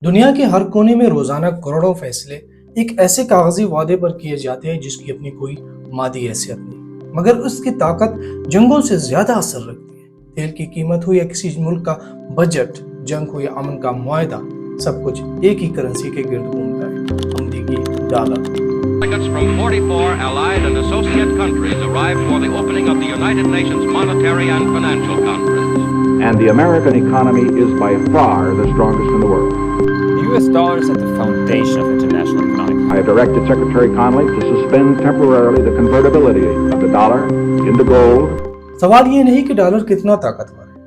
دنیا کے ہر کونے میں روزانہ کروڑوں فیصلے ایک ایسے کاغذی وعدے پر کیے جاتے ہیں جس کی اپنی کوئی مادی حیثیت نہیں، مگر اس کی طاقت جنگوں سے زیادہ اثر رکھتی ہے۔ تیل کی قیمت ہو یا کسی ملک کا بجٹ، جنگ ہو یا امن کا معاہدہ، سب کچھ ایک ہی کرنسی کے گرد گھومتا ہے، امریکی dollar. Delegates from 44 allied and associate countries arrived for the opening of the United Nations Monetary and Financial Conference. And the American economy is by far the strongest in the world. The U.S. dollar is at the foundation of international economic. I have directed Secretary Connally to suspend temporarily the convertibility of the dollar into gold. سوال یہ نہیں کہ dollar کتنا طاقتور ہے،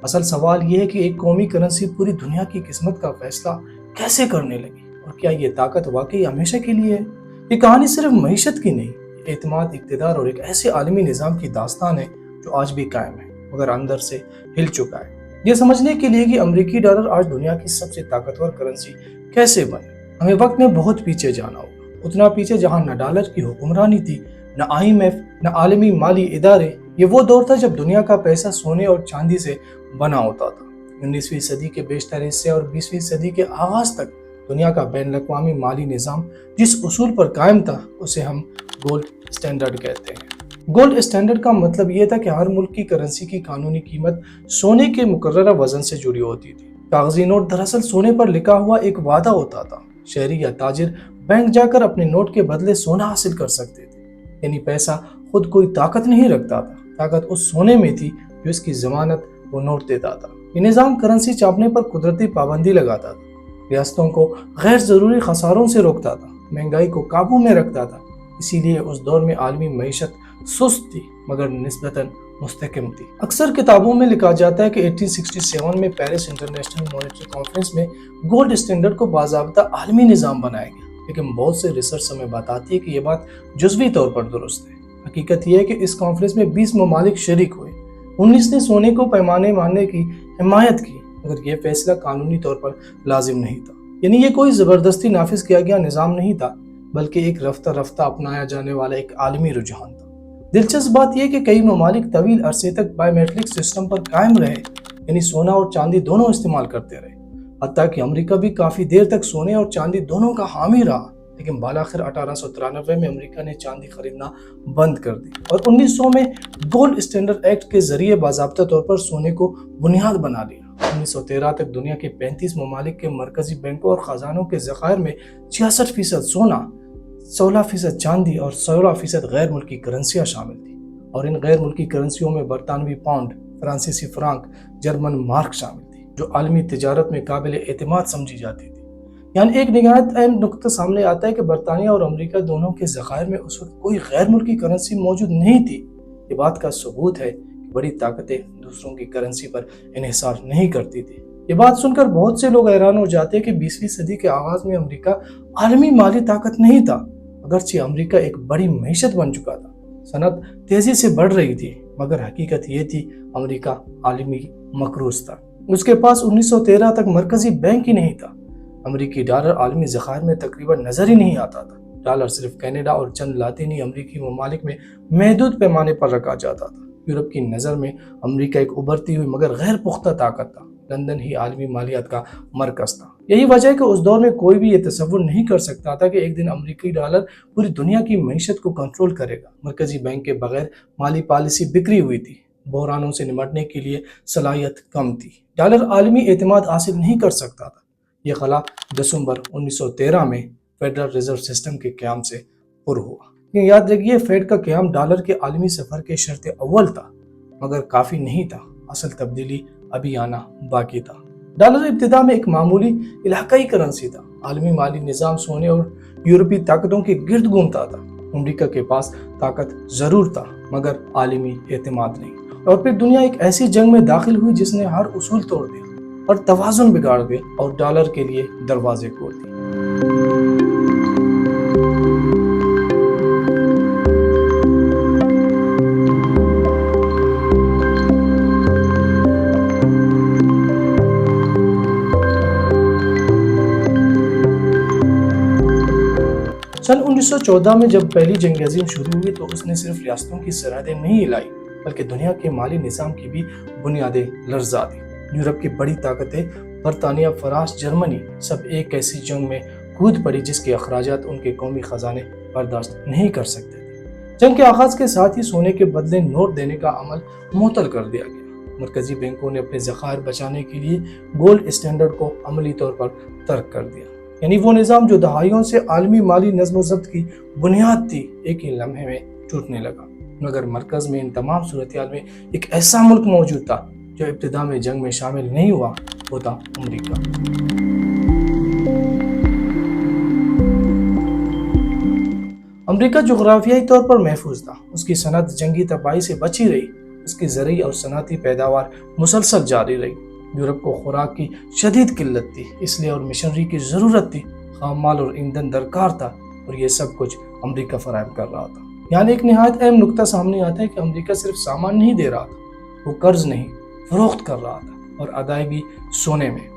اصل سوال یہ ہے کہ ایک قومی کرنسی پوری دنیا کی قسمت کا فیصلہ کیسے کرنے لگی، اور کیا یہ طاقت واقعی ہمیشہ کے لیے ہے؟ یہ کہانی صرف معیشت کی نہیں، اعتماد، اقتدار اور ایک ایسے عالمی نظام کی داستان ہے جو آج بھی قائم ہے مگر اندر سے ہل چکا ہے۔ یہ سمجھنے کے لیے کہ امریکی ڈالر آج دنیا کی سب سے طاقتور کرنسی کیسے بنے، ہمیں وقت میں بہت پیچھے جانا ہوگا، اتنا پیچھے جہاں نہ ڈالر کی حکمرانی تھی، نہ IMF، نہ عالمی مالی ادارے۔ یہ وہ دور تھا جب دنیا کا پیسہ سونے اور چاندی سے بنا ہوتا تھا۔ 19ویں صدی کے بیشتر حصے اور 20ویں صدی کے آغاز تک دنیا کا بین الاقوامی مالی نظام جس اصول پر قائم تھا اسے ہم گولڈ اسٹینڈرڈ کہتے ہیں۔ گولڈ اسٹینڈرڈ کا مطلب یہ تھا کہ ہر ملک کی کرنسی کی قانونی قیمت سونے کے مقررہ وزن سے جڑی ہوتی تھی۔ کاغذی نوٹ دراصل سونے پر لکھا ہوا ایک وعدہ ہوتا تھا۔ شہری یا تاجر بینک جا کر اپنے نوٹ کے بدلے سونا حاصل کر سکتے تھے، یعنی پیسہ خود کوئی طاقت نہیں رکھتا تھا، طاقت اس سونے میں تھی جو اس کی ضمانت وہ نوٹ دیتا تھا۔ یہ نظام کرنسی چھاپنے پر قدرتی پابندی لگاتا تھا، ریاستوں کو غیر ضروری خساروں سے روکتا تھا، مہنگائی کو قابو میں رکھتا تھا۔ اسی لیے اس دور میں عالمی معیشت سست تھی مگر نسبتاً مستحکم تھی۔ اکثر کتابوں میں لکھا جاتا ہے کہ 1867 میں پیرس انٹرنیشنل مانیٹری کانفرنس میں گولڈ اسٹینڈرڈ کو باضابطہ عالمی نظام بنایا گیا، لیکن بہت سے ریسرچ ہمیں بتاتی ہے کہ یہ بات جزوی طور پر درست ہے۔ حقیقت یہ ہے کہ اس کانفرنس میں 20 ممالک شریک ہوئے، 19 نے سونے کو پیمانے ماننے کی حمایت کی، مگر یہ فیصلہ قانونی طور پر لازم نہیں تھا، یعنی یہ کوئی زبردستی نافذ کیا گیا نظام نہیں تھا، بلکہ ایک رفتہ رفتہ اپنایا جانے والا ایک عالمی رجحان تھا۔ دلچسپ بات یہ کہ کئی ممالک طویل عرصے تک بائی میٹرک سسٹم پر قائم رہے، یعنی سونا اور چاندی دونوں استعمال کرتے رہے۔ حتیٰ کہ امریکہ بھی کافی دیر تک سونے اور چاندی دونوں کا حامی رہا، لیکن بالآخر 1893 میں امریکہ نے چاندی خریدنا بند کر دی اور 1900 میں گولڈ اسٹینڈرڈ ایکٹ کے ذریعے باضابطہ طور پر سونے کو بنیاد بنا لیا۔ 1913 تک دنیا کے 35 ممالک کے مرکزی بینکوں اور خزانوں کے ذخائر میں 66% سونا، 16% چاندی اور 16% غیر ملکی کرنسیاں شامل تھیں، اور ان غیر ملکی کرنسیوں میں برطانوی پاؤنڈ، فرانسیسی فرانک، جرمن مارک شامل تھی، جو عالمی تجارت میں قابل اعتماد سمجھی جاتی تھی۔ یعنی ایک نہایت اہم نقطہ سامنے آتا ہے کہ برطانیہ اور امریکہ دونوں کے ذخائر میں اس وقت کوئی غیر ملکی کرنسی موجود نہیں تھی۔ یہ بات کا ثبوت ہے کہ بڑی طاقتیں دوسروں کی کرنسی پر انحصار نہیں کرتی تھی۔ یہ بات سن کر بہت سے لوگ حیران ہو جاتے ہیں کہ 20ویں صدی کے آغاز میں امریکہ عالمی مالی طاقت نہیں تھا، اگرچہ امریکہ ایک بڑی معیشت بن چکا تھا، صنعت تیزی سے بڑھ رہی تھی، مگر حقیقت یہ تھی امریکہ عالمی مقروض تھا۔ اس کے پاس 1913 تک مرکزی بینک ہی نہیں تھا۔ امریکی ڈالر عالمی ذخائر میں تقریباً نظر ہی نہیں آتا تھا۔ ڈالر صرف کینیڈا اور چند لاطینی امریکی ممالک میں محدود پیمانے پر رکھا جاتا تھا۔ یورپ کی نظر میں امریکہ ایک ابھرتی ہوئی مگر غیر پختہ طاقت تھا۔ لندن ہی عالمی مالیات کا مرکز تھا۔ یہی وجہ ہے کہ اس دور میں کوئی بھی یہ تصور نہیں کر سکتا تھا کہ ایک دن امریکی ڈالر پوری دنیا کی معیشت کو کنٹرول کرے گا۔ مرکزی بینک کے بغیر مالی پالیسی بکھری ہوئی تھی، بحرانوں سے نمٹنے کے لیے صلاحیت کم تھی، ڈالر عالمی اعتماد حاصل نہیں کر سکتا تھا۔ یہ خلا دسمبر 1913 میں فیڈرل ریزرو سسٹم کے قیام سے پر ہوا۔ لیکن یاد رکھیے، فیڈ کا قیام ڈالر کے عالمی سفر کے شرط اول تھا، مگر کافی نہیں تھا، اصل تبدیلی ابھی آنا باقی تھا۔ ڈالر ابتدا میں ایک معمولی علاقائی کرنسی تھا، عالمی مالی نظام سونے اور یورپی طاقتوں کے گرد گھومتا تھا۔ امریکہ کے پاس طاقت ضرور تھا مگر عالمی اعتماد نہیں، اور پھر دنیا ایک ایسی جنگ میں داخل ہوئی جس نے ہر اصول توڑ دیا اور توازن بگاڑ دیا اور ڈالر کے لیے دروازے کھول دیے۔ سن 1914 میں جب پہلی جنگ عظیم شروع ہوئی تو اس نے صرف ریاستوں کی سرحدیں نہیں ہلائی بلکہ دنیا کے مالی نظام کی بھی بنیادیں لرزا دی۔ یورپ کی بڑی طاقتیں برطانیہ، فرانس، جرمنی سب ایک ایسی جنگ میں کود پڑی جس کے اخراجات ان کے قومی خزانے برداشت نہیں کر سکتے تھے۔ جنگ کے آغاز کے ساتھ ہی سونے کے بدلے نوٹ دینے کا عمل معطل کر دیا گیا۔ مرکزی بینکوں نے اپنے ذخائر بچانے کے لیے گولڈ اسٹینڈرڈ کو عملی طور پر ترک کر دیا، یعنی وہ نظام جو دہائیوں سے عالمی مالی نظم و ضبط کی بنیاد تھی ایک ہی لمحے میں ٹوٹنے لگا۔ مگر مرکز میں ان تمام صورتحال میں ایک ایسا ملک موجود تھا جو ابتدا میں جنگ میں شامل نہیں ہوا، وہ تھا امریکہ۔ امریکہ جغرافیائی طور پر محفوظ تھا، اس کی صنعت جنگی تباہی سے بچی رہی، اس کی زرعی اور صنعتی پیداوار مسلسل جاری رہی۔ یورپ کو خوراک کی شدید قلت تھی، اس لیے اور مشنری کی ضرورت تھی، خام مال اور ایندھن درکار تھا، اور یہ سب کچھ امریکہ فراہم کر رہا تھا۔ یعنی ایک نہایت اہم نقطہ سامنے آتا ہے کہ امریکہ صرف سامان نہیں دے رہا تھا، وہ قرض نہیں فروخت کر رہا تھا، اور ادائیگی سونے میں۔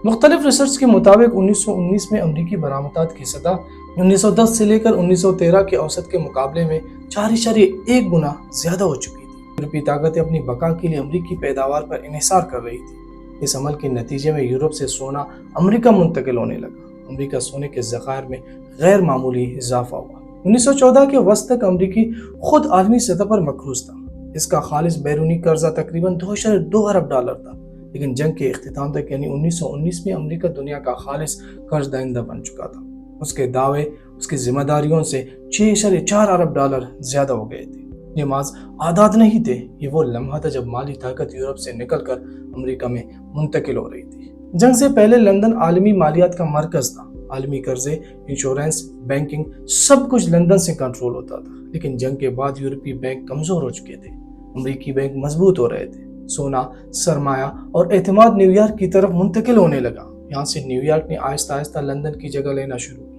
مختلف ریسرچ کے مطابق 1919 میں امریکی برآمدات کی سطح 1910 سے لے کر 1913 کے اوسط کے مقابلے میں 4.1 گنا زیادہ ہو چکی تھی۔ یورپی طاقتیں اپنی بقا کے لیے امریکی پیداوار پر انحصار کر رہی تھی۔ اس عمل کے نتیجے میں یورپ سے سونا امریکہ منتقل ہونے لگا۔ امریکہ سونے کے ذخائر میں غیر معمولی اضافہ ہوا۔ 1914 کے وسط تک امریکی خود عالمی سطح پر مقروض تھا۔ اس کا خالص بیرونی قرضہ تقریباً 2.2 ارب ڈالر تھا، لیکن جنگ کے اختتام تک یعنی 1919 میں امریکہ دنیا کا خالص قرض دہندہ بن چکا تھا۔ اس کے دعوے اس کی ذمہ داریوں سے 6.4 ارب ڈالر زیادہ ہو گئے تھے۔ یہ محض عادات نہیں تھے، یہ وہ لمحہ تھا جب مالی طاقت یورپ سے نکل کر امریکہ میں منتقل ہو رہی تھی۔ جنگ سے پہلے لندن عالمی مالیات کا مرکز تھا۔ عالمی قرضے، انشورنس، بینکنگ سب کچھ لندن سے کنٹرول ہوتا تھا، لیکن جنگ کے بعد یورپی بینک کمزور ہو چکے تھے، امریکی بینک مضبوط ہو رہے تھے۔ سونا، سرمایہ اور اعتماد نیو یارک کی طرف منتقل ہونے لگا۔ یہاں سے نیو یارک نے آہستہ آہستہ لندن کی جگہ لینا شروع کی۔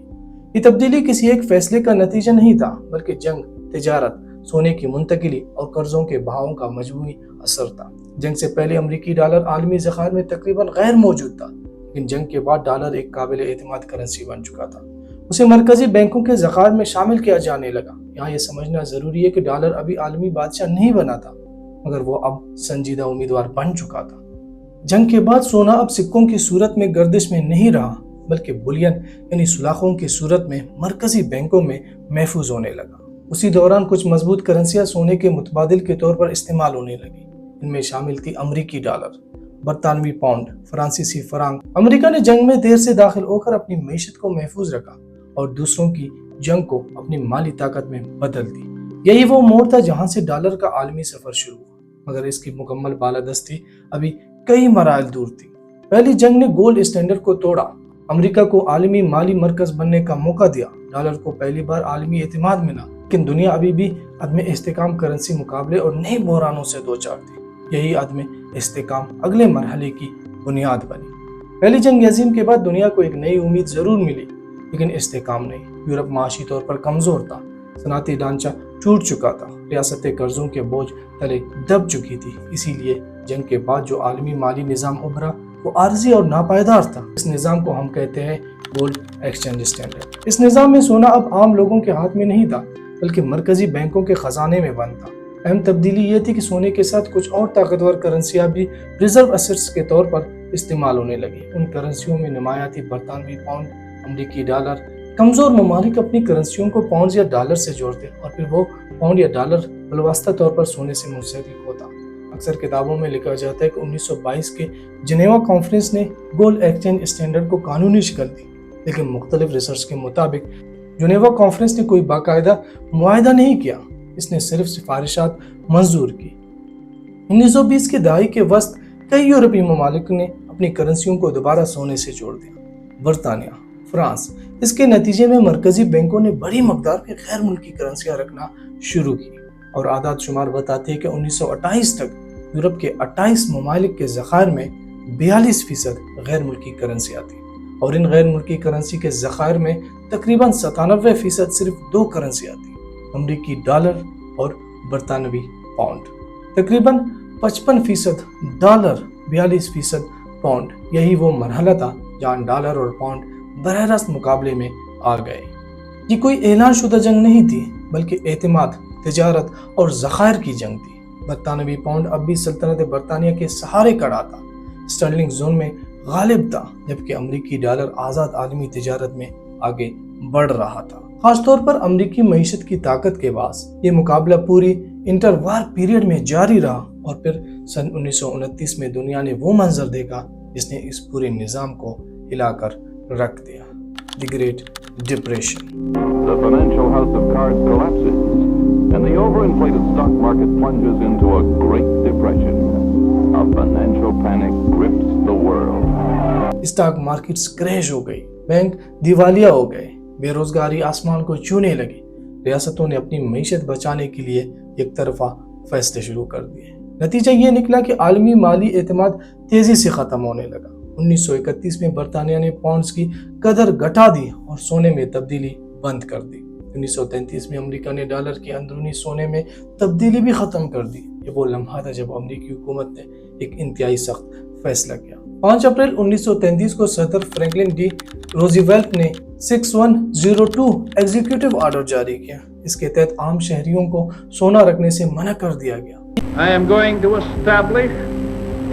یہ تبدیلی کسی ایک فیصلے کا نتیجہ نہیں تھا، بلکہ جنگ، تجارت، سونے کی منتقلی اور قرضوں کے بہاؤ کا مجموعی اثر تھا۔ جنگ سے پہلے امریکی ڈالر عالمی ذخائر میں تقریباً غیر موجود تھا، لیکن جنگ کے بعد ڈالر ایک قابل اعتماد کرنسی بن چکا تھا۔ اسے مرکزی بینکوں کے ذخائر میں شامل کیا جانے لگا۔ یہاں یہ سمجھنا ضروری ہے کہ ڈالر ابھی عالمی بادشاہ نہیں بنا تھا، مگر وہ اب سنجیدہ امیدوار بن چکا تھا۔ جنگ کے بعد سونا اب سکوں کی صورت میں گردش میں نہیں رہا، بلکہ بلین یعنی سلاخوں کی صورت میں مرکزی بینکوں میں محفوظ ہونے لگا۔ اسی دوران کچھ مضبوط کرنسیاں سونے کے متبادل کے طور پر استعمال ہونے لگی۔ ان میں شامل تھی امریکی ڈالر، برطانوی پاؤنڈ، فرانسیسی فرانک۔ امریکہ نے جنگ میں دیر سے داخل ہو کر اپنی معیشت کو محفوظ رکھا اور دوسروں کی جنگ کو اپنی مالی طاقت میں بدل دی۔ یہی وہ موڑ تھا جہاں سے ڈالر کا عالمی سفر شروع ہوا، مگر اس کی مکمل بالادستی ابھی کئی مراحل دور تھی۔ پہلی جنگ نے گولڈ اسٹینڈرڈ کو توڑا، امریکہ کو عالمی مالی مرکز بننے کا موقع دیا، ڈالر کو پہلی بار عالمی اعتماد ملا، لیکن دنیا ابھی بھی عدم استحکام کرنسی مقابلے اور نئے بحرانوں سے دوچار تھی۔ یہی عدم استحکام اگلے مرحلے کی بنیاد بنی۔ پہلی جنگ عظیم کے بعد دنیا کو ایک نئی امید ضرور ملی، لیکن استحکام نہیں۔ یورپ معاشی طور پر کمزور تھا، صنعتی ڈھانچہ ٹوٹ چکا تھا، ریاستیں قرضوں کے بوجھ تلے دب چکی تھی۔ اسی لیے جنگ کے بعد جو عالمی مالی نظام ابھرا وہ عارضی اور ناپائیدار تھا۔ اس نظام کو ہم کہتے ہیں گولڈ ایکسچینج اسٹینڈرڈ۔ اس نظام میں سونا اب عام لوگوں کے ہاتھ میں نہیں تھا، بلکہ مرکزی بینکوں کے خزانے میں بند تھا۔ اہم تبدیلی یہ تھی کہ سونے کے ساتھ کچھ اور طاقتور کرنسیاں بھی ریزرو ایسٹس کے طور پر استعمال ہونے لگی۔ ان کرنسیوں میں نمایاں تھی برطانوی پاؤنڈ، امریکی ڈالر۔ کمزور ممالک اپنی کرنسیوں کو پاؤنڈ یا ڈالر سے جوڑتے اور پھر وہ پاؤنڈ یا ڈالر بالواسطہ طور پر سونے سے منسلک ہوتا۔ اکثر کتابوں میں لکھا جاتا ہے کہ 1922 کے جنیوا کانفرنس نے گولڈ ایکسچینج اسٹینڈرڈ کو قانونی شکل دی، لیکن مختلف ریسرچ کے مطابق جنیوا کانفرنس نے کوئی باقاعدہ معاہدہ نہیں کیا، اس نے صرف سفارشات منظور کی۔ 1920 کے دہائی کے وسط کئی یورپی ممالک نے اپنی کرنسیوں کو دوبارہ سونے سے جوڑ دیا۔ برطانیہ، فرانس۔ اس کے نتیجے میں مرکزی بینکوں نے بڑی مقدار میں غیر ملکی کرنسیاں رکھنا شروع کی، اور اعداد شمار بتاتے ہیں کہ 1928 تک یورپ کے 28 ممالک کے ذخائر میں 42% غیر ملکی کرنسیاں تھیں، اور ان غیر ملکی کرنسی کے ذخائر میں تقریباً 97% صرف 2 کرنسیاں تھیں، امریکی ڈالر اور برطانوی پاؤنڈ۔ تقریباً 55% ڈالر، 42% پاؤنڈ۔ یہی وہ مرحلہ تھا جہاں ڈالر اور پاؤنڈ براہ راست مقابلے میں آ گئے۔ یہ کوئی اعلان شدہ جنگ نہیں تھی، بلکہ اعتماد، تجارت اور ذخائر کی جنگ تھی۔ برطانوی پاؤنڈ اب بھی سلطنت برطانیہ کے سہارے کھڑا تھا۔ اسٹرلنگ زون میں غالب تھا، جبکہ امریکی ڈالر آزاد عالمی تجارت میں آگے بڑھ رہا تھا۔ خاص طور پر امریکی معیشت کی طاقت کے باعث یہ مقابلہ پوری انٹر وار پیریڈ میں جاری رہا، اور پھر سن 1929 میں دنیا نے وہ منظر دیکھا جس نے اس پورے نظام کو ہلا کر رکھ دیا: the great depression. The financial house of cards collapses, and the overinflated stock market plunges into a Great Depression. A financial panic grips the world. Stock markets crash ہو گئی، بینک دیوالیہ ہو گئے، بے روزگاری آسمان کو چھونے لگی۔ ریاستوں نے اپنی معیشت بچانے کے لیے یک طرفہ فیصلے شروع کر دیے۔ نتیجہ یہ نکلا کہ عالمی مالی اعتماد تیزی سے ختم ہونے لگا۔ 1931 میں برطانیہ نے پاؤنڈز کی قدر گھٹا دی اور سونے میں تبدیلی بند کر دی۔ 1933 میں امریکہ نے ڈالر کے اندرونی سونے میں تبدیلی بھی ختم کر دی۔ یہ وہ لمحہ تھا جب امریکی حکومت نے ایک انتہائی سخت فیصلہ کیا۔ 5 اپریل 1933 کو صدر فرینکلن ڈی روزویلٹ نے 6102 ایگزیکیوٹیو آرڈر جاری کیا۔ اس کے تحت عام شہریوں کو سونا رکھنے سے منع کر دیا گیا۔ I am going to establish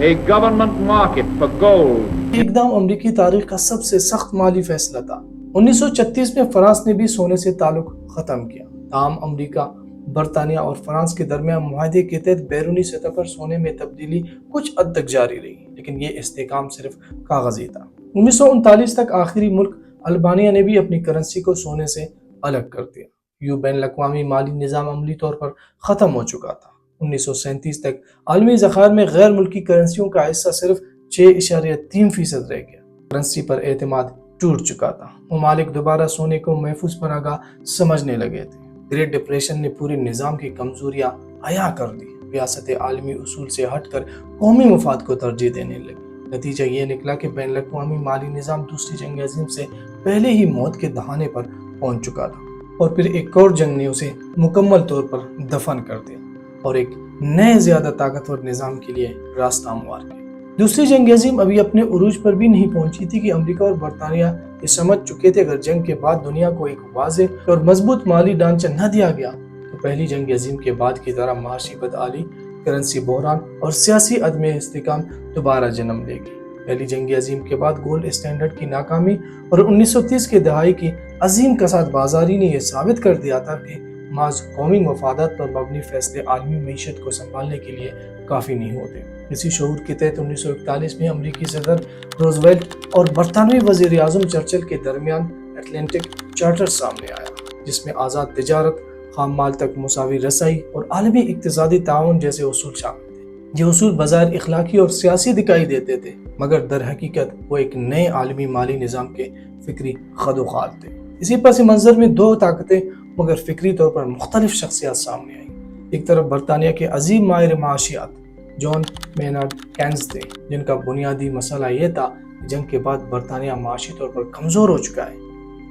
a government market for gold. اقدام امریکی تاریخ کا سب سے سخت مالی فیصلہ تھا۔ 1936 میں فرانس نے بھی سونے سے تعلق ختم کیا۔ تاہم امریکہ، برطانیہ اور فرانس کے درمیان معاہدے کے تحت بیرونی سطح پر سونے میں تبدیلی کچھ حد تک جاری رہی، لیکن یہ استحکام صرف کاغذی تھا۔ 1939 تک آخری ملک البانیہ نے بھی اپنی کرنسی کو سونے سے الگ کر دیا۔ یوں بین الاقوامی مالی نظام عملی طور پر ختم ہو چکا تھا۔ 1937 تک عالمی ذخائر میں غیر ملکی کرنسیوں کا حصہ صرف 6.3% رہ گیا۔ کرنسی پر اعتماد ٹوٹ چکا تھا۔ ممالک دوبارہ سونے کو محفوظ پناہگاہ سمجھنے لگے تھے۔ گریٹ ڈپریشن نے پورے نظام کی کمزوریاں عیاں کر دی۔ ریاستیں عالمی اصول سے ہٹ کر قومی مفاد کو ترجیح دینے لگی۔ نتیجہ یہ نکلا کہ بین الاقوامی مالی نظام دوسری جنگ عظیم سے پہلے ہی موت کے دہانے پر پہنچ چکا تھا، اور پھر ایک اور جنگ نے اسے مکمل طور پر دفن کر دیا اور ایک نئے زیادہ طاقتور نظام کے لیے راستہ ہموار کیا۔ دوسری جنگ عظیم ابھی اپنے عروج پر بھی نہیں پہنچی تھی کہ امریکہ اور برطانیہ یہ سمجھ چکے تھے اگر جنگ کے بعد دنیا کو ایک واضح اور مضبوط مالی ڈھانچہ نہ دیا گیا تو پہلی جنگ عظیم کے بعد کی طرح معاشی بدحالی، کرنسی بحران اور سیاسی عدم استحکام دوبارہ جنم لے گی۔ پہلی جنگ عظیم کے بعد گولڈ اسٹینڈرڈ کی ناکامی اور 1930 کے دہائی کی عظیم کساد بازاری نے یہ ثابت کر دیا تھا کہ محض قومی مفادات پر مبنی فیصلے عالمی معیشت کو سنبھالنے کے لیے کافی نہیں ہوتے۔ اسی شعور کے تحت 1941 میں امریکی صدر روزویلٹ اور برطانوی وزیر اعظم چرچل کے درمیان اٹلانٹک چارٹر سامنے آیا، جس میں آزاد تجارت، خام مال تک مساوی رسائی اور عالمی اقتصادی تعاون جیسے اصول شامل تھے۔ یہ اصول بظاہر اخلاقی اور سیاسی دکھائی دیتے تھے، مگر در حقیقت وہ ایک نئے عالمی مالی نظام کے فکری خد و خال تھے۔ اسی پس منظر میں دو طاقتیں مگر فکری طور پر مختلف شخصیات سامنے آئیں۔ ایک طرف برطانیہ کے عظیم ماہر معاشیات جان مینارڈ کینز تھے، جن کا بنیادی مسئلہ یہ تھا کہ جنگ کے بعد برطانیہ معاشی طور پر کمزور ہو چکا ہے،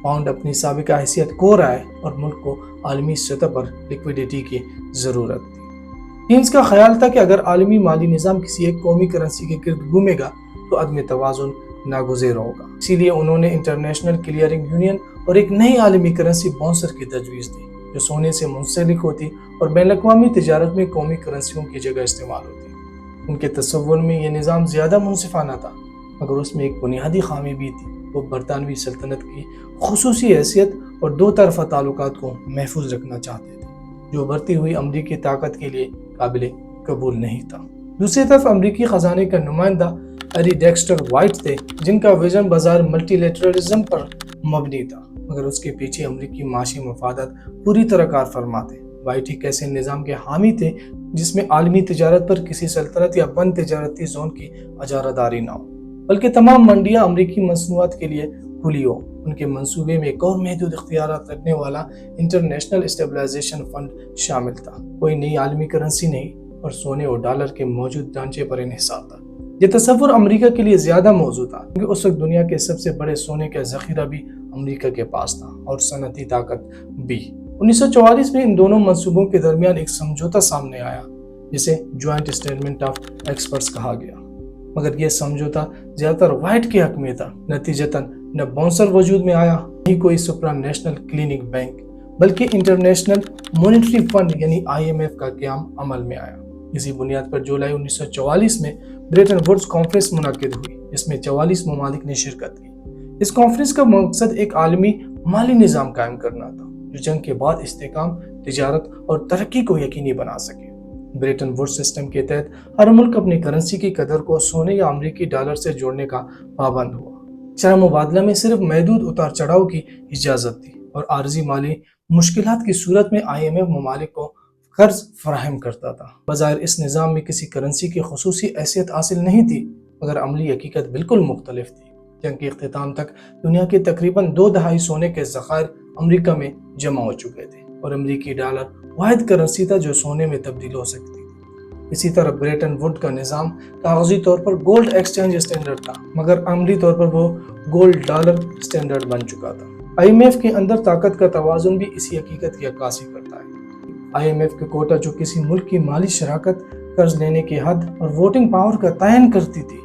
پاؤنڈ اپنی سابقہ حیثیت کھو رہا ہے اور ملک کو عالمی سطح پر لیکویڈیٹی کی ضرورت تھی۔ کینز کا خیال تھا کہ اگر عالمی مالی نظام کسی ایک قومی کرنسی کے گرد گھومے گا تو عدم توازن ناگزیر ہوگا۔ اسی لیے انہوں نے انٹرنیشنل کلیئرنگ یونین اور ایک نئی عالمی کرنسی باؤنسر کی تجویز دی جو سونے سے منسلک ہوتی اور بین الاقوامی تجارت میں قومی کرنسیوں کی جگہ استعمال ہوتی۔ ان کے تصور میں یہ نظام زیادہ منصفانہ تھا، مگر اس میں ایک بنیادی خامی بھی تھی۔ وہ برطانوی سلطنت کی خصوصی حیثیت اور دو طرفہ تعلقات کو محفوظ رکھنا چاہتے تھے، جو بڑھتی ہوئی امریکی طاقت کے لیے قابل قبول نہیں تھا۔ دوسری طرف امریکی خزانے کا نمائندہ ہیری ڈیکسٹر وائٹ تھے، جن کا ویژن بظاہر ملٹی لیٹرلزم پر مبنی تھا، مگر اس کے پیچھے امریکی معاشی مفادات پوری طرح کار فرما تھے۔ وائٹ ایک ایسے نظام کے حامی تھے جس میں عالمی تجارت پر کسی سلطنت یا بند تجارتی زون کی اجارہ داری نہ ہو، بلکہ تمام منڈیاں امریکی مصنوعات کے لیے کھلی ہو۔ ان کے منصوبے میں ایک اور محدود اختیارات رکھنے والا انٹرنیشنل اسٹیبلائزیشن فنڈ شامل تھا۔ کوئی نئی عالمی کرنسی نہیں اور سونے اور ڈالر کے موجود ڈھانچے پر انحصار تھا۔ یہ تصور امریکہ کے لیے زیادہ موزوں تھا کیونکہ اس وقت دنیا کے سب سے بڑے سونے کا ذخیرہ بھی امریکہ کے پاس تھا اور صنعتی طاقت بھی۔ 1944 میں ان دونوں منصوبوں کے درمیان ایک سمجھوتہ سامنے آیا جسے جوائنٹ اسٹیٹمنٹ آف ایکسپرٹس کہا گیا، مگر یہ سمجھوتہ زیادہ تر وائٹ کے حق میں تھا۔ نتیجتاً نہ باؤنسر وجود میں آیا، نہ کوئی سپرا نیشنل کلینک بینک، بلکہ انٹرنیشنل مانیٹری فنڈ یعنی IMF کا قیام عمل میں آیا۔ اسی بنیاد پر جولائی 1944 میں بریٹن ووڈز کانفرنس منعقد ہوئی، جس میں 44 ممالک نے شرکت کی۔ اس کانفرنس کا مقصد ایک عالمی مالی نظام قائم کرنا تھا جو جنگ کے بعد استحکام، تجارت اور ترقی کو یقینی بنا سکے۔ بریٹن ووڈز سسٹم کے تحت ہر ملک اپنی کرنسی کی قدر کو سونے یا امریکی ڈالر سے جوڑنے کا پابند ہوا۔ شرح مبادلہ میں صرف محدود اتار چڑھاؤ کی اجازت تھی اور عارضی مالی مشکلات کی صورت میں IMF ممالک کو قرض فراہم کرتا تھا۔ بظاہر اس نظام میں کسی کرنسی کی خصوصی حیثیت حاصل نہیں تھی، مگر عملی حقیقت بالکل مختلف تھی۔ جنگ کے اختتام تک دنیا کے تقریباً 2 دہائی سونے کے ذخائر امریکہ میں جمع ہو چکے تھے اور امریکی ڈالر واحد کرنسی تھا جو سونے میں تبدیل ہو سکتی تھی۔ اسی طرح بریٹن ووڈ کا نظام کاغذی طور پر گولڈ ایکسچینج اسٹینڈرڈ تھا، مگر عملی طور پر وہ گولڈ ڈالر اسٹینڈرڈ بن چکا تھا۔ IMF کے اندر طاقت کا توازن بھی اسی حقیقت کی عکاسی کرتا ہے۔ IMF کے کوٹا جو کسی ملک کی مالی شراکت، قرض لینے کی حد اور ووٹنگ پاور کا تعین کرتی تھی،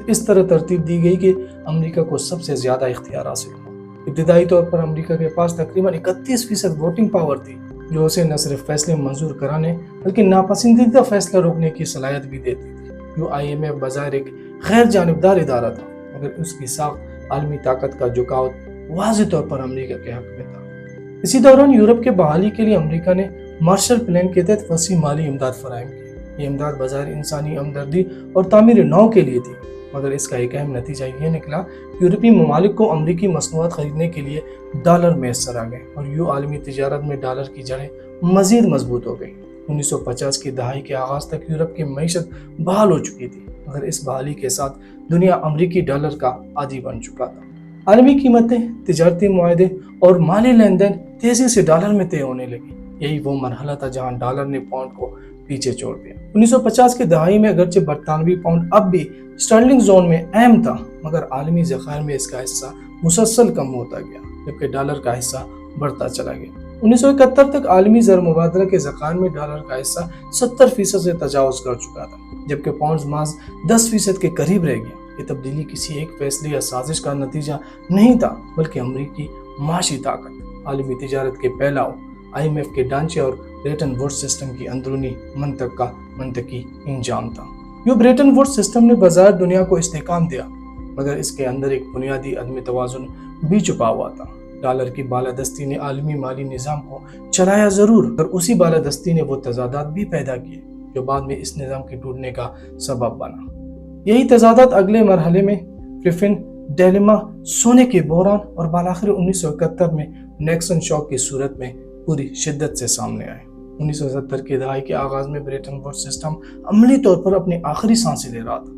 اس طرح ترتیب دی گئی کہ امریکہ کو سب سے زیادہ اختیار حاصل ہوا۔ ابتدائی طور پر امریکہ کے پاس تقریباً 31% ووٹنگ پاور تھی، جو اسے نہ صرف فیصلے منظور کرانے بلکہ ناپسندیدہ فیصلہ روکنے کی صلاحیت بھی دیتی تھی۔ جو IMF بظاہر ایک غیر جانبدار ادارہ تھا، مگر اس کی ساخت عالمی طاقت کا جھکاؤ واضح طور پر امریکہ کے حق میں تھا۔ اسی دوران یورپ کے بحالی کے لیے امریکہ نے مارشل پلان کے تحت وسیع مالی امداد فراہم کی۔ یہ امداد بظاہر انسانی ہمدردی اور تعمیر نو کے لیے تھی، مگر اس کا ایک اہم نتیجہ یہ نکلا کہ یورپی ممالک کو امریکی مصنوعات خریدنے کے لیے ڈالر میسر آ گئے اور یوں عالمی تجارت میں ڈالر کی جڑیں مزید مضبوط ہو گئی۔ 1950 کی دہائی کے آغاز تک یورپ کی معیشت بحال ہو چکی تھی، مگر اس بحالی کے ساتھ دنیا امریکی ڈالر کا عادی بن چکا تھا۔ عالمی قیمتیں، تجارتی معاہدے اور مالی لین دین تیزی سے ڈالر میں طے ہونے لگی۔ یہی وہ مرحلہ تھا جہاں ڈالر نے پاؤنڈ کو پیچھے چھوڑ دیا۔ 1950 کی دہائی میں اگرچہ برطانوی پاؤنڈ اب بھی اسٹرلنگ زون میں اہم تھا، مگر عالمی ذخائر میں اس کا حصہ مسلسل کم ہوتا گیا، جبکہ ڈالر کا حصہ بڑھتا چلا گیا۔ 1971 تک عالمی زر مبادلہ کے ذخائر میں ڈالر کا حصہ 70% سے تجاوز کر چکا تھا، جبکہ پاؤنڈ محض 10% کے قریب رہ گیا۔ یہ تبدیلی کسی ایک فیصلے یا سازش کا نتیجہ نہیں تھا، بلکہ امریکی معاشی طاقت، عالمی تجارت کے پھیلاؤ، IMF کے ڈھانچے اور بریٹن ووڈز سسٹم کی اندرونی منطق کا منطقی انجام تھا۔ یہ بریٹن ووڈز سسٹم نے بظاہر دنیا کو استحکام دیا، مگر اس کے اندر ایک بنیادی عدم توازن بھی چھپا ہوا تھا۔ ڈالر کی بالادستی نے عالمی مالی نظام کو چلایا ضرور، مگر اسی بالادستی نے وہ تضادات بھی پیدا کیے جو بعد میں اس نظام کے ٹوٹنے کا سبب بنا۔ یہی تضادات اگلے مرحلے میں گریفن ڈیلیما، سونے کے بحران اور بالآخر 1971 میں نیکسن شاک کی صورت میں پوری شدت سے سامنے آئے۔ 1970 کی دہائی کے آغاز میں بریٹن ووڈز سسٹم عملی طور پر اپنی آخری سانسیں لے رہا تھا،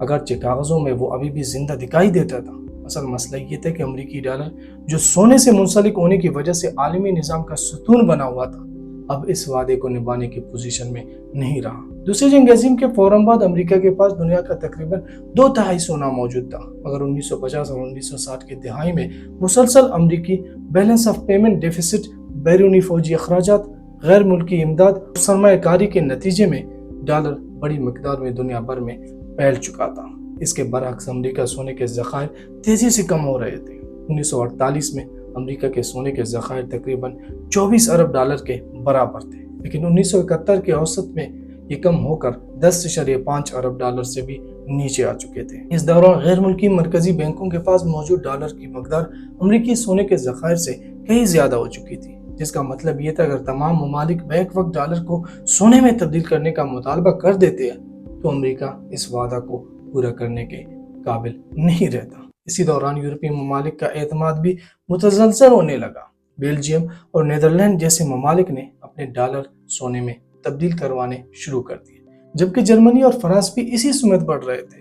اگرچہ کاغذوں میں وہ ابھی بھی زندہ دکھائی دیتا تھا۔ اصل مسئلہ یہ تھا کہ امریکی ڈالر جو سونے سے منسلک ہونے کی وجہ سے عالمی نظام کا ستون بنا ہوا تھا، اب اس وعدے کو نبھانے کی پوزیشن میں نہیں رہا۔ دوسری جنگ عظیم کے فوراً بعد امریکہ کے پاس دنیا کا تقریباً 2 تہائی سونا موجود تھا، مگر 1950 اور 1960 کی دہائی میں مسلسل امریکی بیلنس آف پیمنٹ ڈیفیسٹ، بیرونی فوجی اخراجات، غیر ملکی امداد اور سرمایہ کاری کے نتیجے میں ڈالر بڑی مقدار میں دنیا بھر میں پھیل چکا تھا۔ اس کے برعکس امریکہ سونے کے ذخائر تیزی سے کم ہو رہے تھے۔ 1948 میں امریکہ کے سونے کے ذخائر تقریباً 24 ارب ڈالر کے برابر تھے، لیکن 1971 کے اوسط میں یہ کم ہو کر 10.5 ارب ڈالر سے بھی نیچے آ چکے تھے۔ اس دوران غیر ملکی مرکزی بینکوں کے پاس موجود ڈالر کی مقدار امریکی سونے کے ذخائر سے کہیں زیادہ ہو چکی تھی، جس کا مطلب یہ تھا اگر تمام ممالک بیک وقت ڈالر کو سونے میں تبدیل کرنے کا مطالبہ کر دیتے ہیں تو امریکہ اس وعدہ کو پورا کرنے کے قابل نہیں رہتا۔ اسی دوران یورپی ممالک کا اعتماد بھی متزلزل ہونے لگا۔ بیلجیم اور نیدرلینڈ جیسے ممالک نے اپنے ڈالر سونے میں تبدیل کروانے شروع کر دیے، جبکہ جرمنی اور فرانس بھی اسی سمت بڑھ رہے تھے۔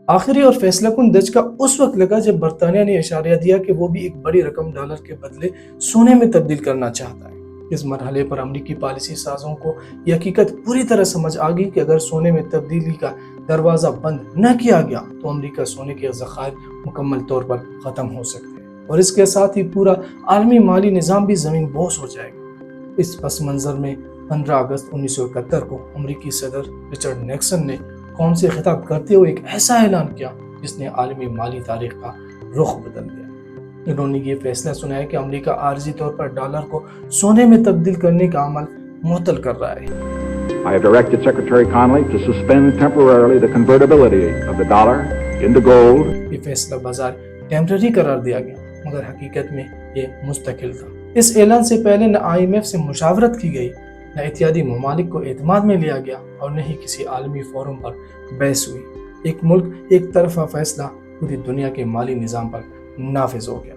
آخری اور فیصلہ کن دھچکا اس وقت لگا جب برطانیہ نے اشارہ دیا کہ وہ بھی ایک بڑی رقم ڈالر کے بدلے سونے میں تبدیل کرنا چاہتا ہے۔ اس مرحلے پر امریکی پالیسی سازوں کو یہ حقیقت پوری طرح سمجھ آ گئی کہ اگر سونے میں تبدیلی کا دروازہ بند نہ کیا گیا تو امریکہ سونے کے ذخائر مکمل طور پر ختم ہو سکتے ہیں اور اس کے ساتھ ہی پورا عالمی مالی نظام بھی زمین بوس ہو جائے گا۔ اس پس منظر میں 15 اگست 1971 کو امریکی صدر رچرڈ نیکسن نے قوم سے خطاب کرتے ہوئے ایک ایسا اعلان کیا جس نے عالمی مالی تاریخ کا رخ بدل دیا۔ انہوں نے یہ فیصلہ سنایا کہ امریکہ عارضی طور پر ڈالر کو سونے میں تبدیل کرنے کا عمل معطل کر رہا ہے۔ I have directed Secretary Connally to suspend temporarily the convertibility of the dollar into gold. یہ فیصلہ بازار ٹیمپرری قرار دیا گیا مگر حقیقت میں یہ مستقل تھا۔ اس اعلان سے پہلے نہ IMF سے مشاورت کی گئی، نہ اتحادی ممالک کو اعتماد میں لیا گیا اور نہ ہی کسی عالمی فورم پر بحث ہوئی۔ ایک ملک ایک طرفہ فیصلہ پوری دنیا کے مالی نظام پر نافذ ہو گیا۔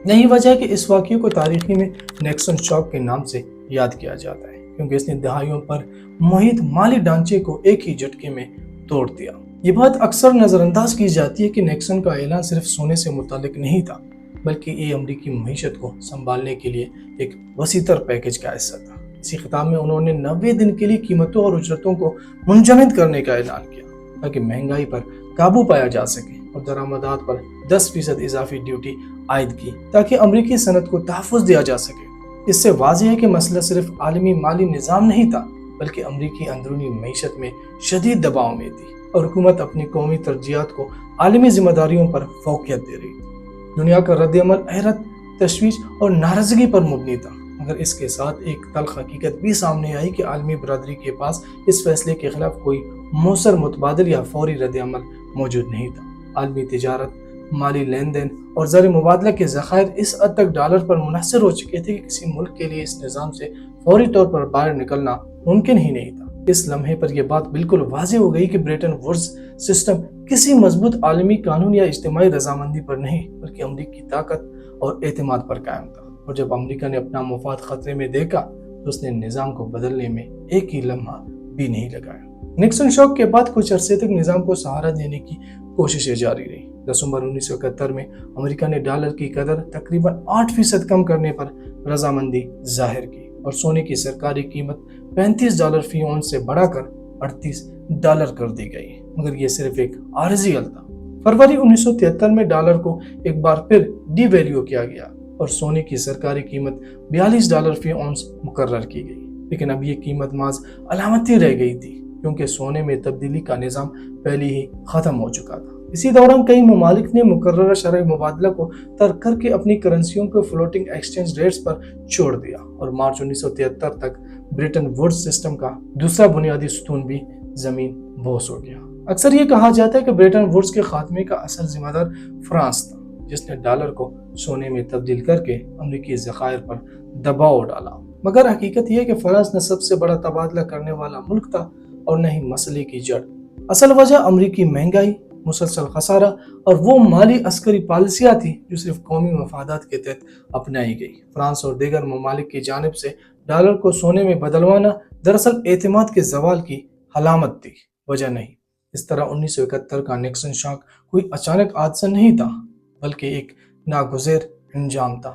یہی وجہ ہے کہ اس واقعے کو تاریخی میں نیکسن شاک کے نام سے یاد کیا جاتا ہے، کیونکہ اس نے دہائیوں پر محیط مالی ڈھانچے کو ایک ہی جھٹکے میں توڑ دیا۔ یہ بات اکثر نظر انداز کی جاتی ہے کہ نیکسن کا اعلان صرف سونے سے متعلق نہیں تھا، بلکہ یہ امریکی معیشت کو سنبھالنے کے لیے ایک وسیع تر پیکج کا حصہ تھا۔ اسی خطاب میں انہوں نے 90 دن کے لیے قیمتوں اور اجرتوں کو منجمد کرنے کا اعلان کیا تاکہ مہنگائی پر قابو پایا جا سکے، اور درآمدات پر 10% اضافی ڈیوٹی عائد کی تاکہ امریکی صنعت کو تحفظ دیا جا سکے۔ اس سے واضح ہے کہ مسئلہ صرف عالمی مالی نظام نہیں تھا، بلکہ امریکی اندرونی معیشت میں شدید دباؤ میں تھی، اور حکومت اپنی قومی ترجیحات کو عالمی ذمہ داریوں پر فوقیت دے رہی تھی۔ دنیا کا رد عمل حیرت، تشویش اور ناراضگی پر مبنی تھا، مگر اس کے ساتھ ایک تلخ حقیقت بھی سامنے آئی کہ عالمی برادری کے پاس اس فیصلے کے خلاف کوئی مؤثر متبادل یا فوری رد عمل موجود نہیں تھا۔ عالمی تجارت، مالی لین دین اور زر مبادلہ کے ذخائر اس حد تک ڈالر پر منحصر ہو چکے تھے کہ کسی ملک کے لیے اس نظام سے فوری طور پر باہر نکلنا ممکن ہی نہیں تھا۔ اس لمحے پر یہ بات بالکل واضح ہو گئی کہ بریٹن ووڈز سسٹم کسی مضبوط عالمی قانون یا اجتماعی رضامندی پر نہیں، بلکہ امریکی طاقت اور اعتماد پر قائم تھا، اور جب امریکہ نے اپنا مفاد خطرے میں دیکھا تو اس نے نظام کو بدلنے میں ایک ہی لمحہ بھی نہیں لگایا۔ نیکسن شاک کے بعد کچھ عرصے تک نظام کو سہارا دینے کی کوششیں جاری رہی۔ دسمبر 1971 میں امریکہ نے ڈالر کی قدر تقریباً 8% کم کرنے پر رضامندی ظاہر کی، اور سونے کی سرکاری قیمت $35 فی اونس سے بڑھا کر $38 کر دی گئی، مگر یہ صرف ایک عارضی حل تھا۔ فروری 1973 میں ڈالر کو ایک بار پھر ڈی ویلیو کیا گیا اور سونے کی سرکاری قیمت $42 فی اونس مقرر کی گئی، لیکن اب یہ قیمت محض علامتی رہ گئی تھی، کیونکہ سونے میں تبدیلی کا نظام پہلے ہی ختم ہو چکا تھا۔ اسی دوران کئی ممالک نے مقررہ شرح مبادلہ کو ترک کر کے اپنی کرنسیوں کو فلوٹنگ ایکسچینج ریٹس پر چھوڑ دیا، اور مارچ 1973 تک بریٹن ووڈز سسٹم کا دوسرا بنیادی ستون بھی زمین بوس ہو گیا۔ اکثر یہ کہا جاتا ہے کہ بریٹن ووڈز کے خاتمے کا اصل ذمہ دار فرانس تھا، جس نے ڈالر کو سونے میں تبدیل کر کے امریکی ذخائر پر دباؤ ڈالا، مگر حقیقت یہ ہے کہ فرانس نہ سب سے بڑا تبادلہ کرنے والا ملک تھا اور نہ ہی مسئلے کی جڑ۔ اصل وجہ امریکی مہنگائی، مسلسل خسارہ اور وہ مالی عسکری پالیسیاں تھی جو صرف قومی مفادات کے تحت اپنائی گئی۔ فرانس اور دیگر ممالک کی جانب سے ڈالر کو سونے میں بدلوانا دراصل اعتماد کے زوال کی علامت تھی، وجہ نہیں۔ اس طرح 1971 کا نیکسن شاک کوئی اچانک حادثہ نہیں تھا، بلکہ ایک ناگزیر انجام تھا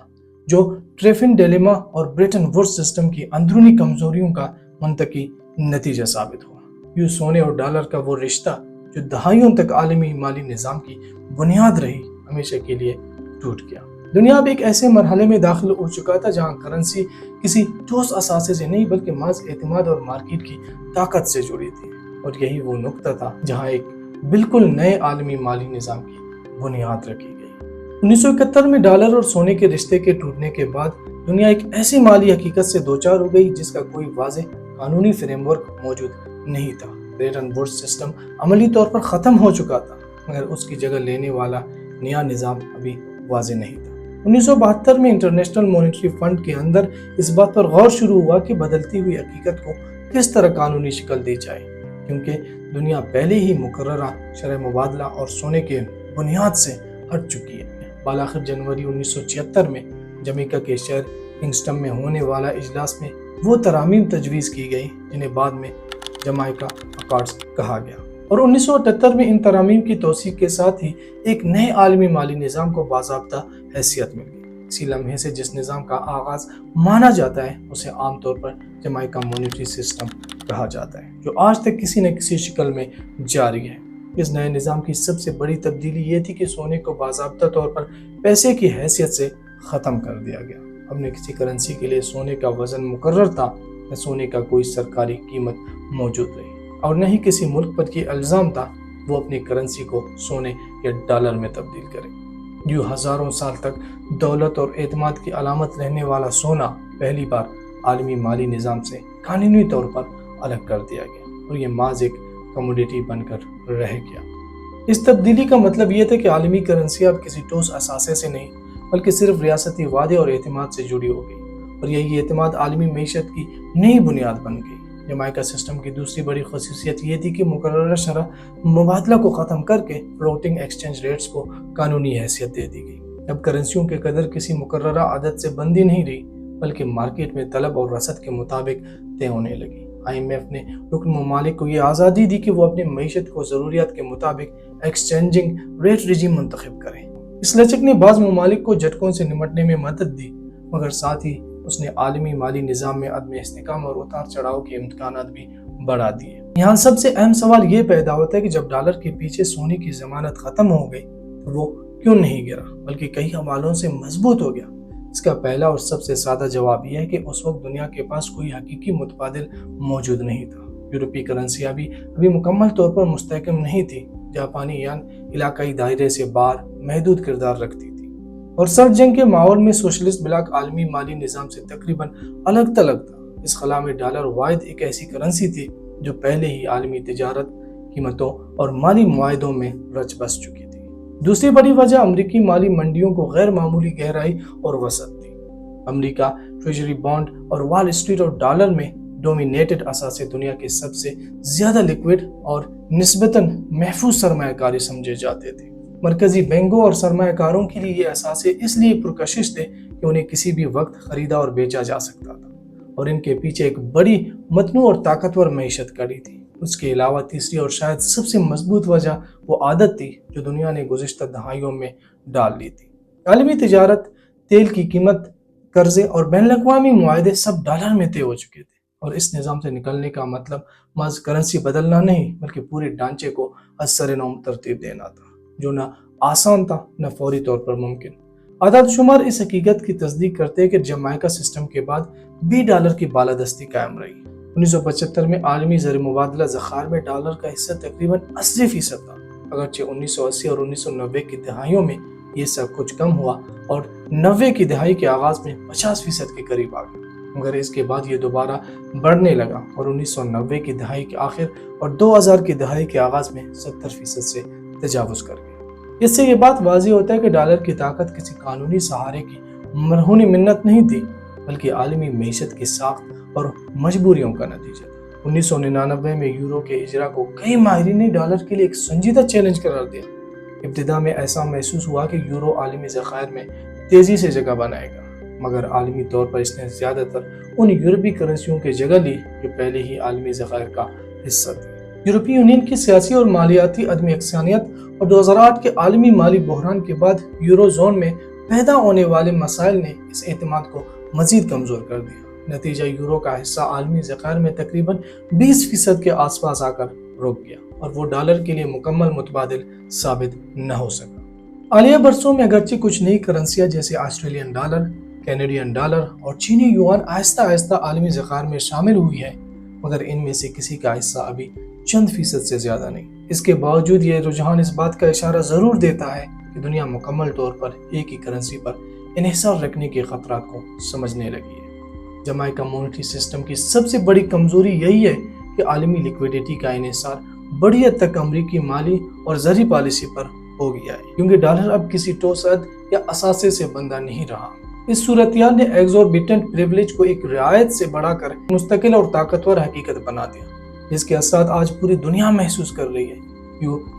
جو ٹریفن ڈیلیما اور بریٹن ووڈز سسٹم کی اندرونی کمزوریوں کا منطقی نتیجہ ثابت ہوا۔ یوں سونے اور ڈالر کا وہ رشتہ جو دہائیوں تک عالمی مالی نظام کی بنیاد رہی، ہمیشہ کے لیے ٹوٹ گیا۔ دنیا اب ایک ایسے مرحلے میں داخل ہو چکا تھا جہاں کرنسی کسی ٹھوس اثاثے سے نہیں بلکہ محض اعتماد اور مارکیٹ کی طاقت سے جڑی تھی، اور یہی وہ نقطہ تھا جہاں ایک بالکل نئے عالمی مالی نظام کی بنیاد رکھی گئی۔ 1971 میں ڈالر اور سونے کے رشتے کے ٹوٹنے کے بعد دنیا ایک ایسی مالی حقیقت سے دوچار ہو گئی جس کا کوئی واضح قانونی فریم ورک موجود نہیں تھا۔ بریٹن ووڈز سسٹم عملی طور پر ختم ہو چکا تھا، مگر اس کی جگہ لینے والا نیا نظام ابھی واضح نہیں تھا۔ 1972 میں انٹرنیشنل مانیٹری فنڈ کے اندر اس بات پر غور شروع ہوا کہ بدلتی ہوئی حقیقت کو کس طرح قانونی شکل دی جائے، کیونکہ دنیا پہلے ہی مقررہ شرح مبادلہ اور سونے کے بنیاد سے ہٹ چکی ہے۔ بالآخر جنوری 1976 میں جمیکا کے شہر کنگسٹن میں ہونے والا اجلاس میں وہ ترامیم تجویز کی گئی جنہیں بعد میں جمائکا اکارڈز کہا گیا، اور 1978 میں ان ترامیم کی توثیق کے ساتھ ہی ایک نئے عالمی مالی نظام کو باضابطہ حیثیت مل گئی۔ اسی لمحے سے جس نظام کا آغاز مانا جاتا ہے اسے عام طور پر جمائکا مانیٹری سسٹم کہا جاتا ہے، جو آج تک کسی نہ کسی شکل میں جاری ہے۔ اس نئے نظام کی سب سے بڑی تبدیلی یہ تھی کہ سونے کو باضابطہ طور پر پیسے کی حیثیت سے ختم کر دیا گیا۔ اب نہ کسی کرنسی کے لیے سونے کا وزن مقرر تھا، نہ سونے کا کوئی سرکاری قیمت موجود رہی، اور نہ ہی کسی ملک پر یہ الزام تھا وہ اپنی کرنسی کو سونے یا ڈالر میں تبدیل کرے۔ جو ہزاروں سال تک دولت اور اعتماد کی علامت رہنے والا سونا پہلی بار عالمی مالی نظام سے قانونی طور پر الگ کر دیا گیا اور یہ محض ایک کموڈیٹی بن کر رہ گیا۔ اس تبدیلی کا مطلب یہ تھا کہ عالمی کرنسی اب کسی ٹھوس اثاثے سے نہیں بلکہ صرف ریاستی وعدے اور اعتماد سے جڑی ہو گئی، اور یہی اعتماد عالمی معیشت کی نئی بنیاد بن گئی۔ جمائکا سسٹم کی دوسری بڑی خصوصیت یہ تھی کہ مقررہ شرح مبادلہ کو ختم کر کے فلوٹنگ ایکسچینج ریٹس کو قانونی حیثیت دے دی گئی۔ اب کرنسیوں کے قدر کسی مقررہ عدد سے بندی نہیں رہی بلکہ مارکیٹ میں طلب اور رسد کے مطابق طے ہونے لگی۔ IMF نے رکن ممالک کو یہ آزادی دی کہ وہ اپنی معیشت کو ضروریات کے مطابق ایکسچینجنگ ریٹ رجیم منتخب کریں۔ اس لچک نے بعض ممالک کو جھٹکوں سے نمٹنے میں مدد دی، مگر ساتھ ہی اس نے عالمی مالی نظام میں عدم استحکام اور اتار چڑھاؤ کے امکانات بھی بڑھا دیے۔ یہاں سب سے اہم سوال یہ پیدا ہوتا ہے کہ جب ڈالر کے پیچھے سونے کی ضمانت ختم ہو گئی تو وہ کیوں نہیں گرا بلکہ کئی حوالوں سے مضبوط ہو گیا؟ اس کا پہلا اور سب سے سادہ جواب یہ ہے کہ اس وقت دنیا کے پاس کوئی حقیقی متبادل موجود نہیں تھا۔ یورپی کرنسی ابھی مکمل طور پر مستحکم نہیں تھی۔ جاپانی یان علاقائی دائرے سے باہر محدود کردار رکھتی تھی، اور سرد جنگ کے ماحول میں سوشلسٹ بلاک عالمی مالی نظام سے تقریباً الگ تھلگ تھا۔ اس خلا میں ڈالر واحد ایک ایسی کرنسی تھی جو پہلے ہی عالمی تجارت، قیمتوں اور مالی معاہدوں میں رچ بس چکی تھی۔ دوسری بڑی وجہ امریکی مالی منڈیوں کو غیر معمولی گہرائی اور وسعت تھی۔ امریکہ ٹریجری بانڈ اور وال اسٹریٹ اور ڈالر میں ڈومینیٹڈ اثاثے دنیا کے سب سے زیادہ لیکوڈ اور نسبتاً محفوظ سرمایہ کاری سمجھے جاتے تھے۔ مرکزی بینکوں اور سرمایہ کاروں کے لیے یہ اثاثے اس لیے پرکشش تھے کہ انہیں کسی بھی وقت خریدا اور بیچا جا سکتا تھا، اور ان کے پیچھے ایک بڑی متنوع اور طاقتور معیشت کڑی تھی۔ اس کے علاوہ تیسری اور شاید سب سے مضبوط وجہ وہ عادت تھی جو دنیا نے گزشتہ دہائیوں میں ڈال لی تھی۔ عالمی تجارت، تیل کی قیمت، قرضے اور بین الاقوامی معاہدے سب ڈالر میں طے ہو چکے تھے، اور اس نظام سے نکلنے کا مطلب محض کرنسی بدلنا نہیں بلکہ پورے ڈھانچے کو از سر نو ترتیب دینا تھا، جو نہ آسان تھا نہ فوری طور پر ممکن۔ اعداد و شمار اس حقیقت کی تصدیق کرتے ہیں کہ جمائکا سسٹم کے بعد بھی ڈالر کی بالادستی قائم رہی۔ 1975 میں عالمی زر مبادلہ ذخائر میں ڈالر کا حصہ تقریباً 80% تھا، اگرچہ 1980 اور 1990 کی دہائیوں میں یہ سب کچھ کم ہوا اور 90 کی دہائی کے آغاز میں 50% کے قریب آ گیا، مگر اس کے بعد یہ دوبارہ بڑھنے لگا اور 1990 کی دہائی کے آخر اور 2000 کی دہائی کے آغاز میں 70% سے تجاوز کر گیا۔ اس سے یہ بات واضح ہوتا ہے کہ ڈالر کی طاقت کسی قانونی سہارے کی مرہونی منت نہیں تھی بلکہ عالمی معیشت کی ساخت اور مجبوریوں کا نتیجہ تھا۔ 1999 میں یورو کے اجرا کو کئی ماہرین نے ڈالر کے لیے ایک سنجیدہ چیلنج قرار دیا۔ ابتدا میں ایسا محسوس ہوا کہ یورو عالمی ذخائر میں تیزی سے جگہ بنائے گا، مگر عالمی طور پر اس نے زیادہ تر ان یورپی کرنسیوں کی جگہ لی جو پہلے ہی عالمی ذخائر کا حصہ تھی۔ یورپی یونین کی سیاسی اور مالیاتی عدم یکسانیت اور 2008 کے عالمی مالی بحران کے بعد یورو زون میں پیدا ہونے والے مسائل نے اس اعتماد کو مزید کمزور کر دیا۔ نتیجہ یورو کا حصہ عالمی ذخائر میں تقریباً 20% کے آس پاس آ کر رک گیا اور وہ ڈالر کے لیے مکمل متبادل ثابت نہ ہو سکا۔ حالیہ برسوں میں اگرچہ کچھ نئی کرنسیاں جیسے آسٹریلین ڈالر، کینیڈین ڈالر اور چینی یوان آہستہ آہستہ عالمی ذخائر میں شامل ہوئی ہے، مگر ان میں سے کسی کا حصہ ابھی چند فیصد سے زیادہ نہیں۔ اس کے باوجود یہ رجحان اس بات کا اشارہ ضرور دیتا ہے کہ دنیا مکمل طور پر ایک ہی کرنسی پر انحصار رکھنے کے خطرات کو سمجھنے لگی ہے۔ جمائکا مونیٹری سسٹم کی سب سے بڑی کمزوری یہی ہے کہ عالمی لیکویڈیٹی کا انحصار بڑی حد تک امریکی مالی اور زرعی پالیسی پر ہو گیا ہے، کیونکہ ڈالر اب کسی ٹھوس عہد یا اثاثے سے بندہ نہیں رہا۔ اس صورتحال نے ایگزوربیٹنٹ پریویلیج کو ایک رعایت سے بڑھا کر مستقل اور طاقتور حقیقت بنا دیا، جس کے اثرات آج پوری دنیا محسوس کر رہی ہے۔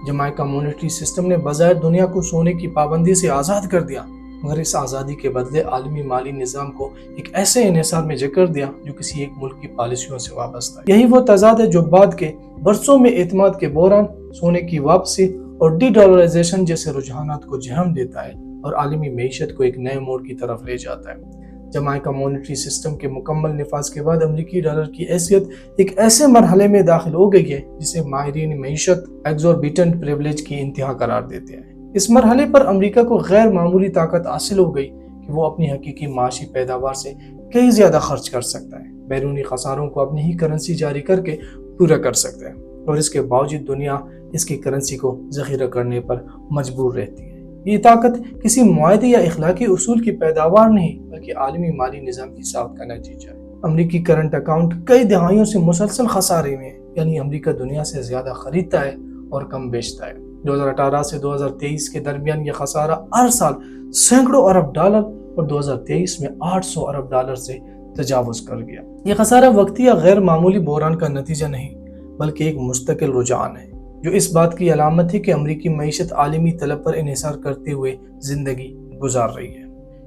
جمائکا مونیٹری سسٹم نے بظاہر دنیا کو سونے کی پابندی سے آزاد کر دیا، مگر اس آزادی کے بدلے عالمی مالی نظام کو ایک ایسے انحصار میں جکڑ دیا جو کسی ایک ملک کی پالیسیوں سے وابستہ ہے۔ یہی وہ تضاد ہے جو بعد کے برسوں میں اعتماد کے بحران، سونے کی واپسی اور ڈی ڈالرائزیشن جیسے رجحانات کو جنم دیتا ہے اور عالمی معیشت کو ایک نئے موڑ کی طرف لے جاتا ہے۔ جمائکا مونیٹری سسٹم کے مکمل نفاذ کے بعد امریکی ڈالر کی حیثیت ایک ایسے مرحلے میں داخل ہو گئی ہے جسے ماہرین معیشت ایگزوربیٹنٹ پریویلیج کی انتہا قرار دیتے ہیں۔ اس مرحلے پر امریکہ کو غیر معمولی طاقت حاصل ہو گئی کہ وہ اپنی حقیقی معاشی پیداوار سے کئی زیادہ خرچ کر سکتا ہے، بیرونی خساروں کو اپنی ہی کرنسی جاری کر کے پورا کر سکتا ہے، اور اس کے باوجود دنیا اس کی کرنسی کو ذخیرہ کرنے پر مجبور رہتی ہے۔ یہ طاقت کسی معاہدے یا اخلاقی اصول کی پیداوار نہیں بلکہ عالمی مالی نظام کی ساخت کا نتیجہ ہے۔ امریکی کرنٹ اکاؤنٹ کئی دہائیوں سے مسلسل خسارے میں ہے، یعنی امریکہ دنیا سے زیادہ خریدتا ہے اور کم بیچتا ہے۔ 2018 سے 2023 کے درمیان یہ خسارہ ہر سال سینکڑوں ارب ڈالر اور 2023 میں 800 ارب ڈالر سے تجاوز کر گیا۔ یہ خسارہ وقتی یا غیر معمولی بحران کا نتیجہ نہیں بلکہ ایک مستقل رجحان ہے جو اس بات کی علامت ہے کہ امریکی معیشت عالمی طلب پر انحصار کرتے ہوئے زندگی گزار رہی ہے۔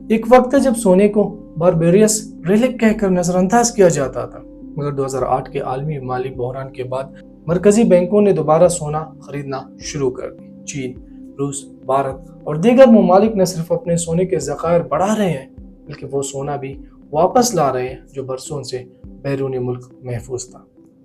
ایک وقت تھا جب سونے کو باربیریس ریلک کہہ کر نظر انداز کیا جاتا تھا، مگر 2008 کے عالمی مالی بحران کے بعد مرکزی بینکوں نے دوبارہ سونا خریدنا شروع کر دی۔ چین، روس، بھارت اور دیگر ممالک نہ صرف اپنے سونے کے ذخائر بڑھا رہے ہیں بلکہ وہ سونا بھی واپس لا رہے ہیں جو برسوں سے بیرون ملک محفوظ تھا۔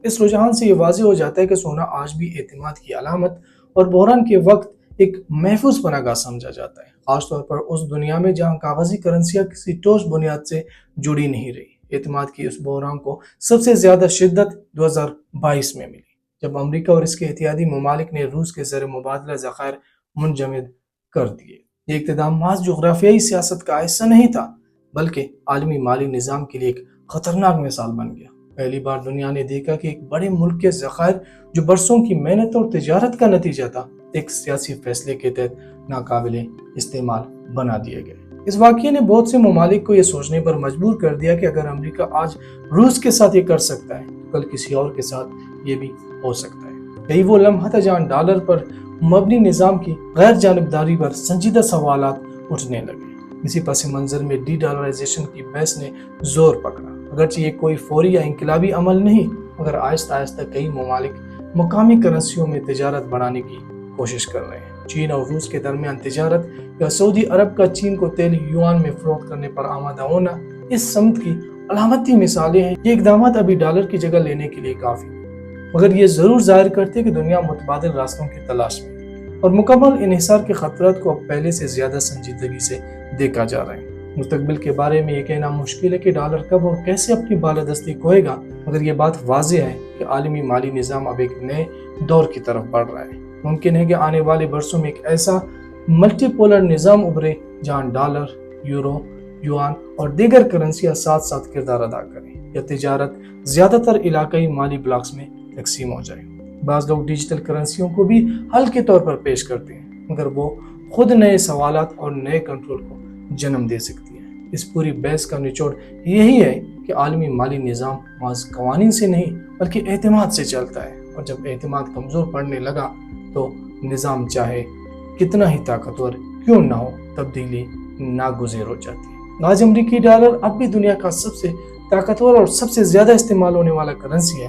اس رجحان سے یہ واضح ہو جاتا ہے کہ سونا آج بھی اعتماد کی علامت اور بحران کے وقت ایک محفوظ پناہ گاہ سمجھا جاتا ہے، خاص طور پر اس دنیا میں جہاں کاغذی کرنسیاں کسی ٹھوس بنیاد سے جڑی نہیں رہی۔ اعتماد کی اس بحران کو سب سے زیادہ شدت 2022 میں ملی جب امریکہ اور اس کے اتحادی ممالک نے روس کے زر مبادلہ ذخائر منجمد کر دیے۔ یہ اقتدام محض جغرافیائی سیاست کا حصہ نہیں تھا بلکہ عالمی مالی نظام کے لیے ایک خطرناک مثال بن گیا۔ پہلی بار دنیا نے دیکھا کہ ایک بڑے ملک کے ذخائر جو برسوں کی محنت اور تجارت کا نتیجہ تھا ایک سیاسی فیصلے کے تحت ناقابل استعمال بنا دیے گئے۔ اس واقعے نے بہت سے ممالک کو یہ سوچنے پر مجبور کر دیا کہ اگر امریکہ آج روس کے ساتھ یہ کر سکتا ہے تو کل کسی اور کے ساتھ یہ بھی ہو سکتا ہے۔ یہی وہ لمحہ تھا جہاں ڈالر پر مبنی نظام کی غیر جانبداری پر سنجیدہ سوالات اٹھنے لگے۔ اسی پس منظر میں ڈی ڈالرائزیشن کی بحث نے زور پکڑا۔ اگرچہ یہ کوئی فوری یا انقلابی عمل نہیں مگر آہستہ آہستہ کئی ممالک مقامی کرنسیوں میں تجارت بڑھانے کی کوشش کر رہے ہیں۔ چین اور روس کے درمیان تجارت یا سعودی عرب کا چین کو تیل یوان میں فروخت کرنے پر آمادہ ہونا اس سمت کی علامتی مثالیں ہیں۔ یہ اقدامات ابھی ڈالر کی جگہ لینے کے لیے کافی ہیں مگر یہ ضرور ظاہر کرتے کہ دنیا متبادل راستوں کی تلاش میں اور مکمل انحصار کے خطرات کو اب پہلے سے زیادہ سنجیدگی سے دیکھا جا رہا ہے۔ مستقبل کے بارے میں یہ کہنا مشکل ہے کہ ڈالر کب اور کیسے اپنی بالادستی کھوئے گا مگر یہ بات واضح ہے کہ عالمی مالی نظام اب ایک نئے دور کی طرف بڑھ رہا ہے۔ ممکن ہے کہ آنے والے برسوں میں ایک ایسا ملٹی پولر نظام ابھرے جہاں ڈالر، یورو، یوان اور دیگر کرنسیاں ساتھ ساتھ کردار ادا کریں یا تجارت زیادہ تر علاقائی مالی بلاکس میں تقسیم ہو جائے۔ بعض لوگ ڈیجیٹل کرنسیوں کو بھی حل کے طور پر پیش کرتے ہیں مگر وہ خود نئے سوالات اور نئے کنٹرول کو جنم دے سکتی ہیں۔ اس پوری بحث کا نچوڑ یہی ہے کہ عالمی مالی نظام محض قوانین سے نہیں بلکہ اعتماد سے چلتا ہے اور جب اعتماد کمزور پڑنے لگا تو نظام چاہے کتنا ہی طاقتور کیوں نہ ہو تبدیلی ناگزیر ہو جاتی ہے۔ آج امریکی ڈالر اب بھی دنیا کا سب سے طاقتور اور سب سے زیادہ استعمال ہونے والا کرنسی ہے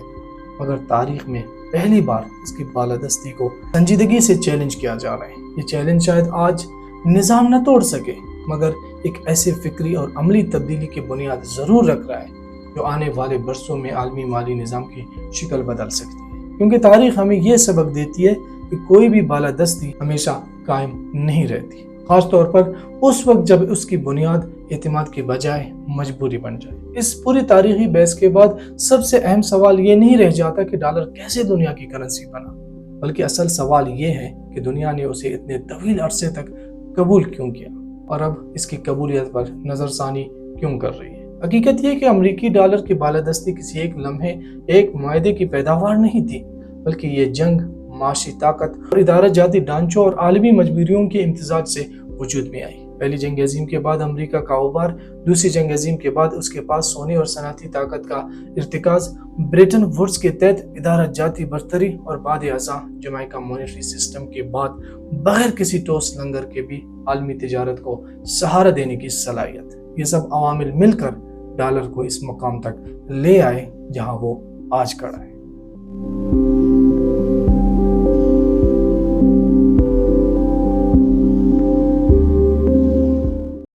مگر تاریخ میں پہلی بار اس کی بالادستی کو سنجیدگی سے چیلنج کیا جا رہا ہے۔ یہ چیلنج شاید آج نظام نہ توڑ سکے مگر ایک ایسے فکری اور عملی تبدیلی کی بنیاد ضرور رکھ رہا ہے جو آنے والے برسوں میں عالمی مالی نظام کی شکل بدل سکتی ہے، کیونکہ تاریخ ہمیں یہ سبق دیتی ہے کہ کوئی بھی بالادستی ہمیشہ قائم نہیں رہتی، خاص طور پر اس وقت جب اس کی بنیاد اعتماد کے بجائے مجبوری بن جائے۔ اس پوری تاریخی بحث کے بعد سب سے اہم سوال یہ نہیں رہ جاتا کہ ڈالر کیسے دنیا کی کرنسی بنا، بلکہ اصل سوال یہ ہے کہ دنیا نے اسے اتنے طویل عرصے تک قبول کیوں کیا اور اب اس کی قبولیت پر نظر ثانی کیوں کر رہی ہے۔ حقیقت یہ کہ امریکی ڈالر کی بالادستی کسی ایک لمحے ایک معاہدے کی پیداوار نہیں تھی بلکہ یہ جنگ، معاشی طاقت اور ادارہ جاتی ڈھانچوں اور عالمی مجبوریوں کے امتزاج سے وجود میں آئی۔ پہلی جنگ عظیم کے بعد امریکہ کا اوبار، دوسری جنگ عظیم کے بعد اس کے پاس سونے اور صنعتی طاقت کا ارتکاز، بریٹن ووڈز کے تحت ادارہ جاتی برتری اور بعد ازاں جمائکا مانیٹری سسٹم کے بعد بغیر کسی ٹھوس لنگر کے بھی عالمی تجارت کو سہارا دینے کی صلاحیت۔ یہ سب عوامل مل کر ڈالر کو اس مقام تک لے آئے جہاں وہ آج کھڑا ہے۔